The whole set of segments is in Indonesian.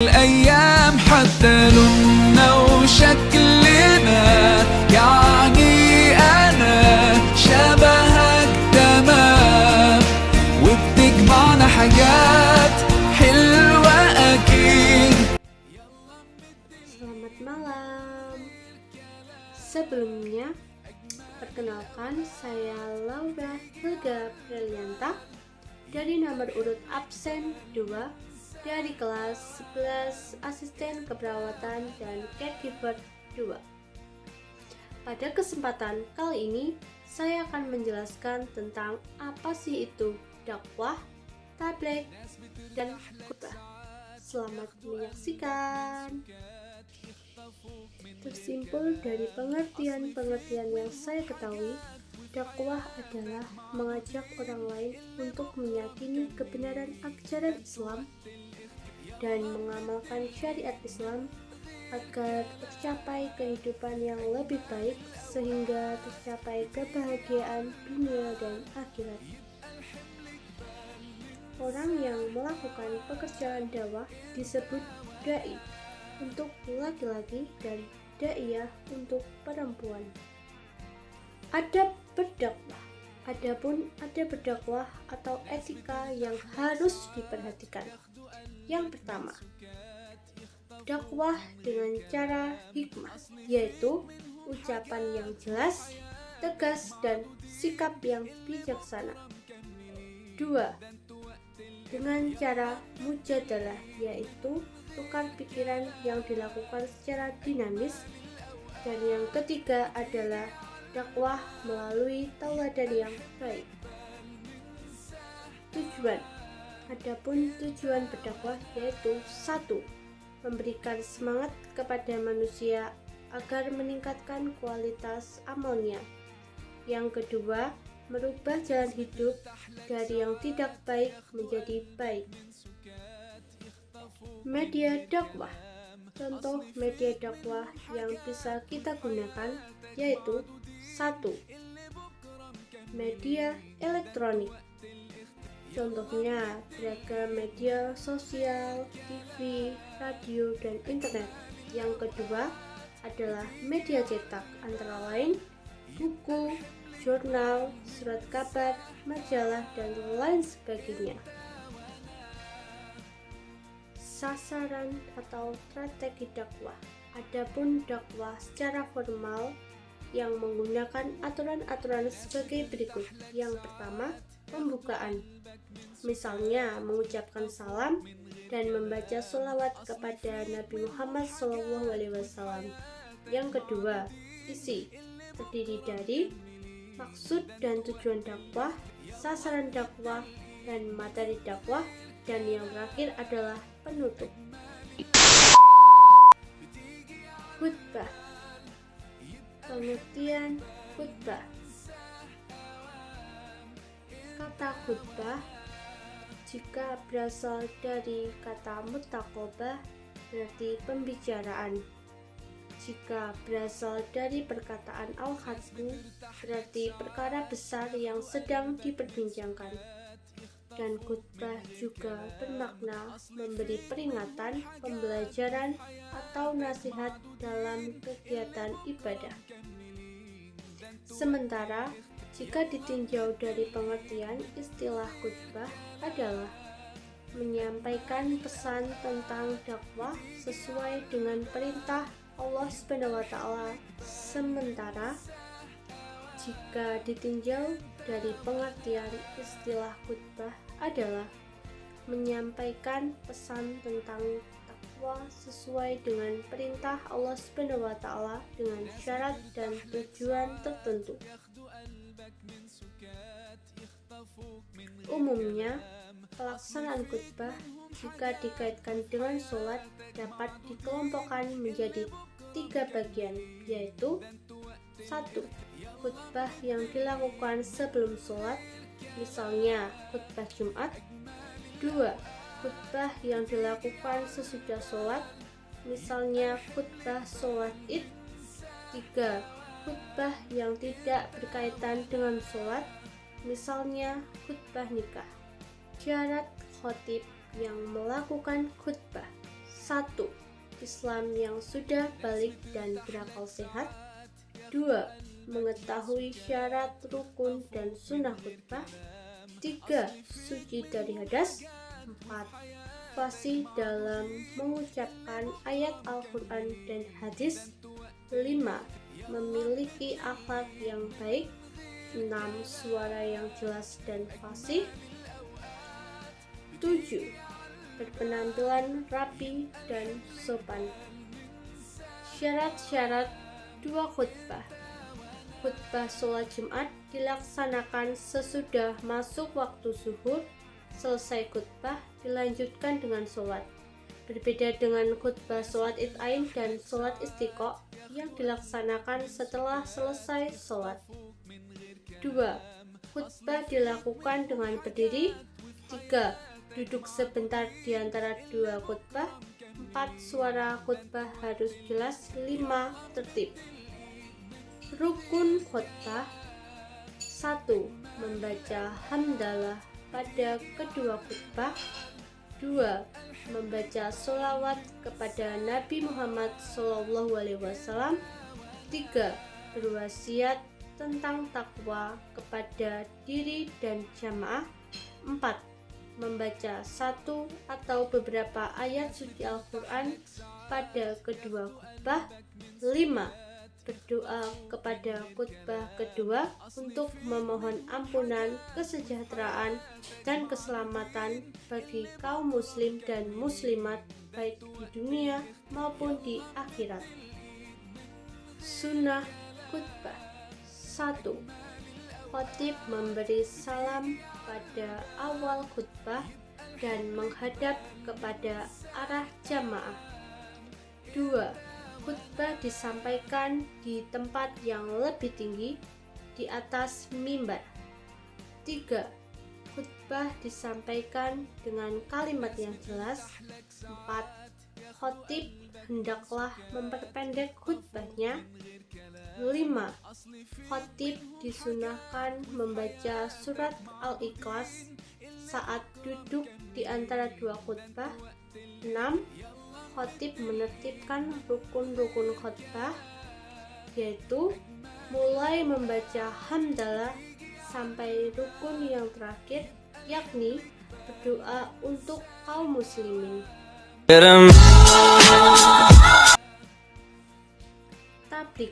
الأيام حتى لوننا وشكلنا يعني أنا شبهك تمام وبتجمعنا حاجات حلوة أكيد. Selamat malam. Sebelumnya, perkenalkan saya Laura Helga Prelianta dari nomor urut absen 2 dari kelas 11 asisten keperawatan dan caregiver 2. Pada kesempatan kali ini, saya akan menjelaskan tentang apa sih itu dakwah, tabligh, dan khutbah. Selamat menyaksikan. Tersimpul dari pengertian-pengertian yang saya ketahui, dakwah adalah mengajak orang lain untuk meyakini kebenaran ajaran Islam dan mengamalkan syariat Islam agar tercapai kehidupan yang lebih baik sehingga tercapai kebahagiaan dunia dan akhirat. Orang yang melakukan pekerjaan dakwah disebut dai untuk laki-laki dan daiyah untuk perempuan. Adab berdakwah. Adapun adab berdakwah atau etika yang harus diperhatikan. Yang pertama, dakwah dengan cara hikmah, yaitu ucapan yang jelas, tegas, dan sikap yang bijaksana. 2. Dengan cara mujadalah, yaitu tukar pikiran yang dilakukan secara dinamis. Dan yang ketiga adalah dakwah melalui tauladan yang baik. Tujuan. Adapun tujuan berdakwah yaitu 1. Memberikan semangat kepada manusia agar meningkatkan kualitas amalnya. Yang kedua, merubah jalan hidup dari yang tidak baik menjadi baik. Media dakwah. Contoh media dakwah yang bisa kita gunakan yaitu 1. Media elektronik. Contohnya beragam media sosial, TV, radio, dan internet. Yang kedua adalah media cetak, antara lain buku, jurnal, surat kabar, majalah, dan lain sebagainya. Sasaran atau strategi dakwah. Adapun dakwah secara formal yang menggunakan aturan-aturan sebagai berikut. Yang pertama, pembukaan. Misalnya mengucapkan salam dan membaca sholawat kepada Nabi Muhammad SAW. Yang kedua, isi. Terdiri dari maksud dan tujuan dakwah, sasaran dakwah, dan materi dakwah, dan yang terakhir adalah penutup. Khutbah. Pengertian khutbah. Kata khutbah jika berasal dari kata mutaqabah berarti pembicaraan. Jika berasal dari perkataan al-khatbu berarti perkara besar yang sedang diperbincangkan. Dan khutbah juga bermakna memberi peringatan, pembelajaran, atau nasihat dalam kegiatan ibadah. Sementara, jika ditinjau dari pengertian, istilah khutbah adalah menyampaikan pesan tentang dakwah sesuai dengan perintah Allah SWT. Sementara, jika ditinjau dari pengertian, istilah khutbah adalah menyampaikan pesan tentang takwa sesuai dengan perintah Allah SWT dengan syarat dan tujuan tertentu. Umumnya, pelaksanaan khutbah jika dikaitkan dengan sholat dapat dikelompokkan menjadi 3 bagian, yaitu 1. Khutbah yang dilakukan sebelum sholat, misalnya khutbah Jumat. 2. Khutbah yang dilakukan sesudah sholat, misalnya khutbah sholat Id. 3. Khutbah yang tidak berkaitan dengan sholat, misalnya khutbah nikah. Syarat khotib yang melakukan khutbah. 1. Islam yang sudah balik dan berakal sehat. 2. Mengetahui syarat, rukun, dan sunnah khutbah. 3. Suci dari hadas. 4. Fasih dalam mengucapkan ayat Al-Quran dan hadis. 5. Memiliki akhlak yang baik. 6. Suara yang jelas dan fasih. 7. Berpenampilan rapi dan sopan. Syarat-syarat 2 khutbah. Khutbah sholat Jumat dilaksanakan sesudah masuk waktu zuhur. Selesai khutbah dilanjutkan dengan sholat. Berbeda dengan khutbah sholat Id Ain dan sholat Istiqo yang dilaksanakan setelah selesai sholat. 2. Khutbah dilakukan dengan berdiri. 3. Duduk sebentar di antara 2 khutbah. 4. Suara khutbah harus jelas. 5. Tertib. Rukun khutbah. 1. Membaca hamdalah pada kedua khutbah. 2. Membaca sholawat kepada Nabi Muhammad SAW. 3. Berwasiat tentang takwa kepada diri dan jamaah. 4. Membaca satu atau beberapa ayat suci Al-Quran pada kedua khutbah. 5. Berdoa kepada khutbah kedua untuk memohon ampunan, kesejahteraan, dan keselamatan bagi kaum muslim dan muslimat baik di dunia maupun di akhirat. Sunnah khutbah. 1. Khatib memberi salam pada awal khutbah dan menghadap kepada arah jamaah. 2. Khutbah disampaikan di tempat yang lebih tinggi di atas mimbar. 3. Khutbah disampaikan dengan kalimat yang jelas. 4. Khatib hendaklah memperpendek khutbahnya. 5. Khatib disunahkan membaca surat Al-Ikhlas saat duduk di antara 2 khutbah. 6. Khatib menertibkan rukun-rukun khutbah, yaitu mulai membaca hamdalah sampai rukun yang terakhir, yakni berdoa untuk kaum muslimin. Tablik.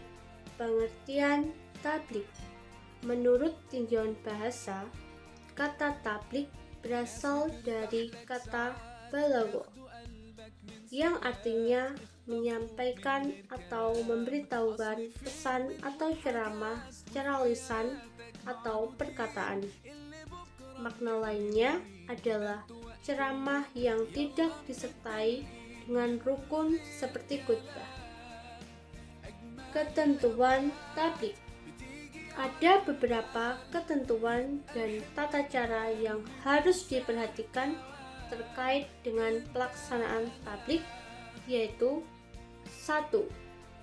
Pengertian tablik. Menurut tinjauan bahasa, kata tablik berasal dari kata balagho, yang artinya menyampaikan atau memberitahukan pesan atau ceramah secara lisan atau perkataan. Makna lainnya adalah ceramah yang tidak disertai dengan rukun seperti khutbah. Ketentuan tablik. Ada beberapa ketentuan dan tata cara yang harus diperhatikan terkait dengan pelaksanaan tablik, yaitu 1.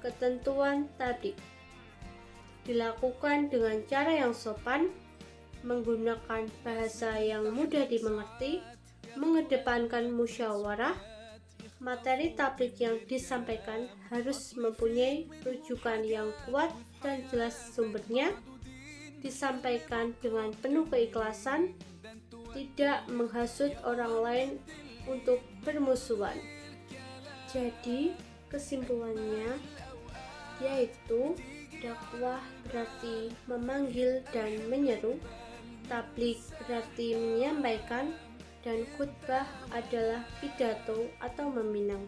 Ketentuan tablik dilakukan dengan cara yang sopan, menggunakan bahasa yang mudah dimengerti, mengedepankan musyawarah. Materi tablik yang disampaikan harus mempunyai rujukan yang kuat dan jelas sumbernya, disampaikan dengan penuh keikhlasan, tidak menghasut orang lain untuk bermusuhan. Jadi kesimpulannya yaitu dakwah berarti memanggil dan menyeru, tablik berarti menyampaikan, dan khutbah adalah pidato atau meminang.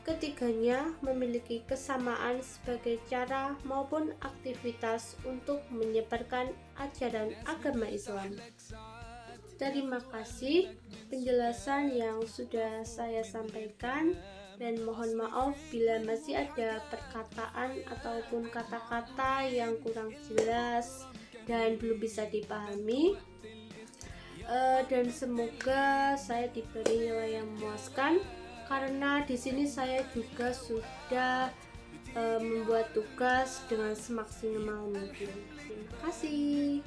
Ketiganya memiliki kesamaan sebagai cara maupun aktivitas untuk menyebarkan ajaran agama Islam. Terima kasih penjelasan yang sudah saya sampaikan, dan mohon maaf bila masih ada perkataan ataupun kata-kata yang kurang jelas dan belum bisa dipahami. Dan semoga saya diberi nilai yang memuaskan, karena di sini saya juga sudah membuat tugas dengan semaksimal mungkin. Terima kasih.